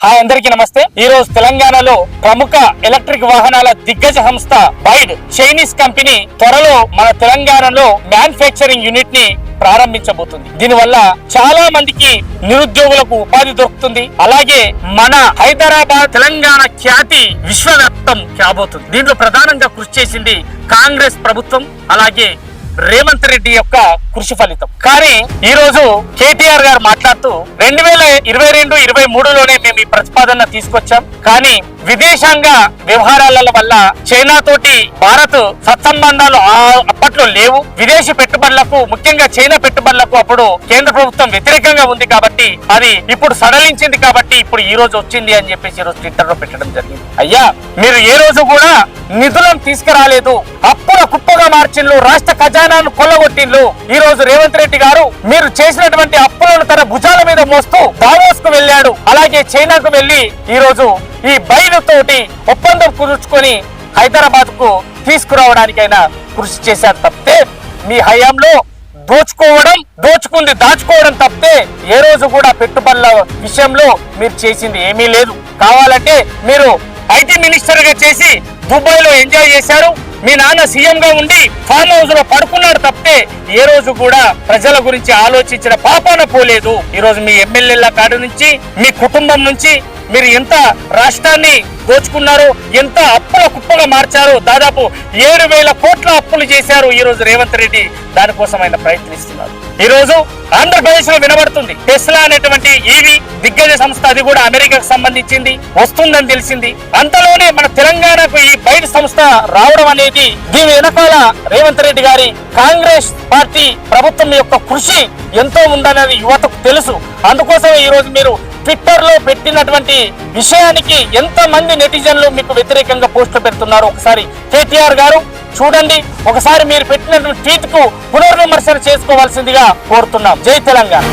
Hi అందరికీ నమస్తే. ఈ రోజు తెలంగాణలో ప్రముఖ ఎలక్ట్రిక్ వాహనాల దిగ్గజ సంస్థ బైడ్ చైనీస్ కంపెనీ త్వరలో మన తెలంగాణలో మ్యానుఫ్యాక్చరింగ్ యూనిట్ ని ప్రారంభించబోతుంది. దీనివల్ల చాలా మందికి నిరుద్యోగులకు ఉపాధి దొరుకుతుంది. అలాగే మన హైదరాబాద్ తెలంగాణ ఖ్యాతి విశ్వవ్యాప్తం కాబోతుంది. దీంట్లో ప్రధానంగా కృషి చేసింది కాంగ్రెస్ ప్రభుత్వం, అలాగే రేవంత్ రెడ్డి యొక్క కృషి ఫలితం. కానీ ఈ రోజు కేటీఆర్ గారు మాట్లాడుతూ 2022-23లోనే మేము ఈ ప్రతిపాదన తీసుకొచ్చాం, కానీ విదేశాంగ వ్యవహారాల వల్ల చైనా తోటి భారత్ సత్సంబంధాలు అప్పట్లో లేవు. విదేశీ పెట్టుబడులకు, ముఖ్యంగా చైనా పెట్టుబడులకు అప్పుడు కేంద్ర ప్రభుత్వం వ్యతిరేకంగా ఉంది కాబట్టి అది ఇప్పుడు సడలించింది, కాబట్టి ఇప్పుడు ఈ రోజు వచ్చింది అని చెప్పేసి ఈ రోజు ట్విట్టర్ లో పెట్టడం జరిగింది. అయ్యా, మీరు ఏ రోజు కూడా నిధులను తీసుకురాలేదు, అప్పుల కుప్పగా మార్చిన్లు, రాష్ట్ర ఖజానాను కొల్లగొట్టిన్లు. ఈ రోజు రేవంత్ రెడ్డి గారు మీరు చేసినటువంటి అప్పులను తన భుజాల మీద మోస్తూ దావోస్ కు వెళ్ళాడు, అలాగే చైనాకు వెళ్లి ఈ రోజు ఈ బైడ్ తోటి ఒప్పందం కుదుర్చుకొని హైదరాబాద్ కు తీసుకురావడానికైనా కృషి చేశారు తప్పితే మీ హయాంలో దోచుకుంది దాచుకోవడం తప్పితే ఏ రోజు కూడా పెట్టుబడుల విషయంలో మీరు చేసింది ఏమీ లేదు. కావాలంటే మీరు ఐటీ మినిస్టర్ గా చేసి దుబాయ్ లో ఎంజాయ్ చేశారు, మీ నాన్న సీఎం గా ఉండి ఫామ్ హౌస్ లో పడుకున్నాడు తప్పితే ఏ రోజు కూడా ప్రజల గురించి ఆలోచించిన పాపాన పోలేదు. ఈ రోజు మీ ఎమ్మెల్యేల కాడి నుంచి, మీ కుటుంబం నుంచి మీరు ఎంత రాష్ట్రాన్ని దోచుకున్నారో, ఎంత అప్పుల కుప్పగా మార్చారో, దాదాపు 7,000 కోట్ల అప్పులు చేశారు. ఈ రోజు రేవంత్ రెడ్డి దానికోసం ఆయన ప్రయత్నిస్తున్నారు. ఈ రోజు ఆంధ్రప్రదేశ్ లో వినబడుతుంది టెస్లా అనేటువంటి ఈవీ దిగ్గజ సంస్థ, అది కూడా అమెరికాకు సంబంధించింది, వస్తుందని తెలిసింది. అంతలోనే మన తెలంగాణకు ఈ బైడ్ సంస్థ రావడం అనేది, దీని వెనకాల రేవంత్ రెడ్డి గారి కాంగ్రెస్ పార్టీ ప్రభుత్వం యొక్క కృషి ఎంతో ఉందనేది యువతకు తెలుసు. అందుకోసం ఈ రోజు మీరు ట్విట్టర్ లో పెట్టినటువంటి విషయానికి ఎంత మంది నెటిజన్లు మీకు వ్యతిరేకంగా పోస్టులు పెడుతున్నారు ఒకసారి కేటీఆర్ గారు చూడండి. ఒకసారి మీరు పెట్టినటువంటి ట్వీట్ కు పునర్విమర్శన చేసుకోవాల్సిందిగా కోరుతున్నాం. జై తెలంగాణ.